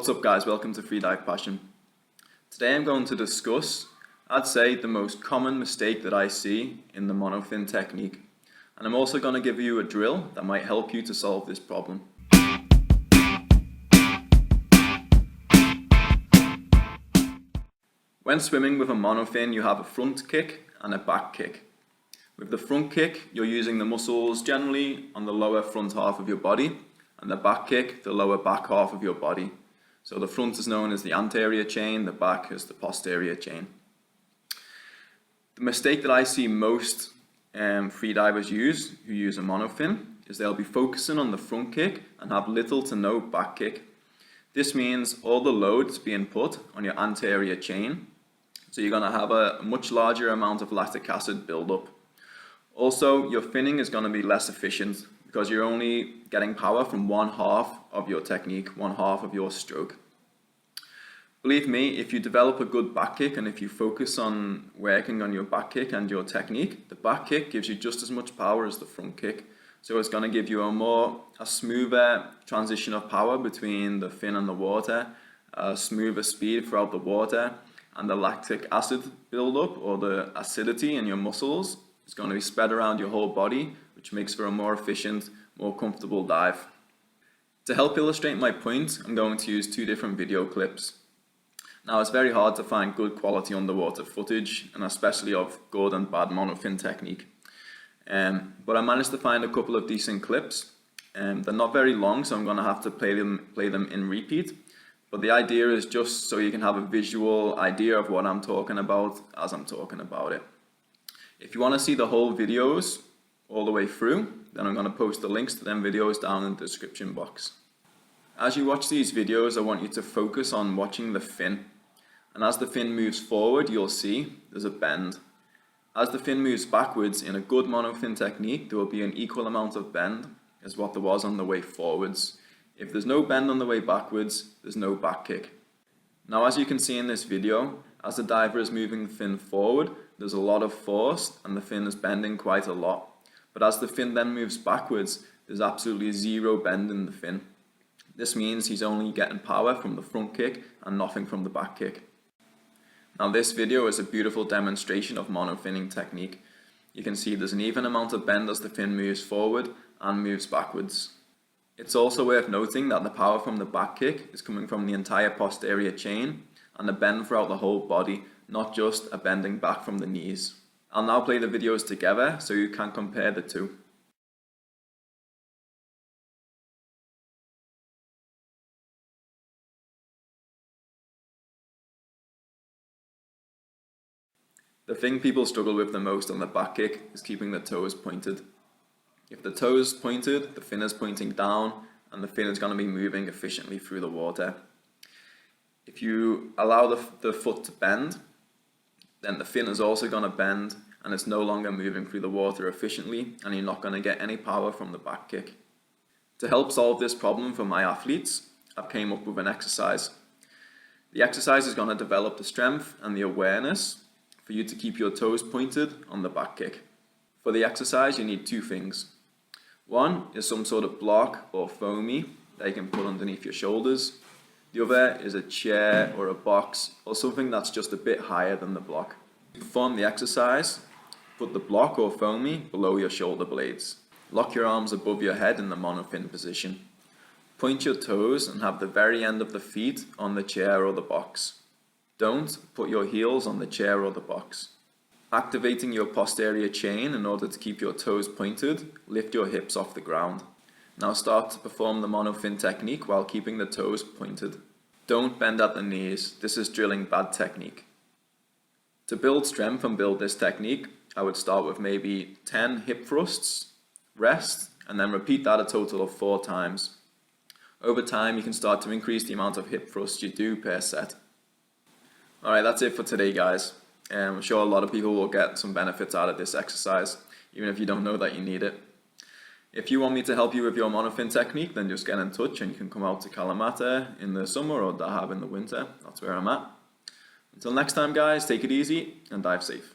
What's up guys, welcome to Freedive Passion. Today I'm going to discuss, I'd say, the most common mistake that I see in the monofin technique. And I'm also going to give you a drill that might help you to solve this problem. When swimming with a monofin, you have a front kick and a back kick. With the front kick, you're using the muscles generally on the lower front half of your body, and the back kick, the lower back half of your body. So the front is known as the anterior chain, the back is the posterior chain. The mistake that I see most freedivers who use a monofin is they'll be focusing on the front kick and have little to no back kick. This means all the load is being put on your anterior chain, so you're going to have a much larger amount of lactic acid buildup. Also, your finning is going to be less efficient because you're only getting power from one half of your technique, one half of your stroke. Believe me, if you develop a good back kick and if you focus on working on your back kick and your technique, the back kick gives you just as much power as the front kick. So it's going to give you a smoother transition of power between the fin and the water, a smoother speed throughout the water, and the lactic acid buildup or the acidity in your muscles is going to be spread around your whole body, which makes for a more efficient, more comfortable dive. To help illustrate my point, I'm going to use two different video clips. Now, it's very hard to find good quality underwater footage, and especially of good and bad monofin technique. But I managed to find a couple of decent clips. They're not very long, so I'm going to have to play them in repeat. But the idea is just so you can have a visual idea of what I'm talking about as I'm talking about it. If you want to see the whole videos all the way through, then I'm going to post the links to them videos down in the description box. As you watch these videos, I want you to focus on watching the fin. And as the fin moves forward, you'll see there's a bend. As the fin moves backwards in a good monofin technique, there will be an equal amount of bend as what there was on the way forwards. If there's no bend on the way backwards, there's no back kick. Now, as you can see in this video, as the diver is moving the fin forward, there's a lot of force and the fin is bending quite a lot. But as the fin then moves backwards, there's absolutely zero bend in the fin. This means he's only getting power from the front kick and nothing from the back kick. Now, this video is a beautiful demonstration of monofinning technique. You can see there's an even amount of bend as the fin moves forward and moves backwards. It's also worth noting that the power from the back kick is coming from the entire posterior chain and a bend throughout the whole body, not just a bending back from the knees. I'll now play the videos together so you can compare the two. The thing people struggle with the most on the back kick is keeping the toes pointed. If the toe is pointed, the fin is pointing down and the fin is going to be moving efficiently through the water. If you allow the foot to bend, then the fin is also going to bend and it's no longer moving through the water efficiently, and you're not going to get any power from the back kick. To help solve this problem for my athletes, I've came up with an exercise. The exercise is going to develop the strength and the awareness for you to keep your toes pointed on the back kick. For the exercise, you need two things. One is some sort of block or foamy that you can put underneath your shoulders. The other is a chair or a box or something that's just a bit higher than the block. To perform the exercise, put the block or foamy below your shoulder blades. Lock your arms above your head in the monofin position. Point your toes and have the very end of the feet on the chair or the box. Don't put your heels on the chair or the box. Activating your posterior chain in order to keep your toes pointed, lift your hips off the ground. Now start to perform the monofin technique while keeping the toes pointed. Don't bend at the knees, this is drilling bad technique. To build strength and build this technique, I would start with maybe 10 hip thrusts, rest, and then repeat that a total of 4 times. Over time, you can start to increase the amount of hip thrusts you do per set. Alright, that's it for today, guys. I'm sure a lot of people will get some benefits out of this exercise, even if you don't know that you need it. If you want me to help you with your monofin technique, then just get in touch and you can come out to Kalamata in the summer or Dahab in the winter. That's where I'm at. Until next time, guys, take it easy and dive safe.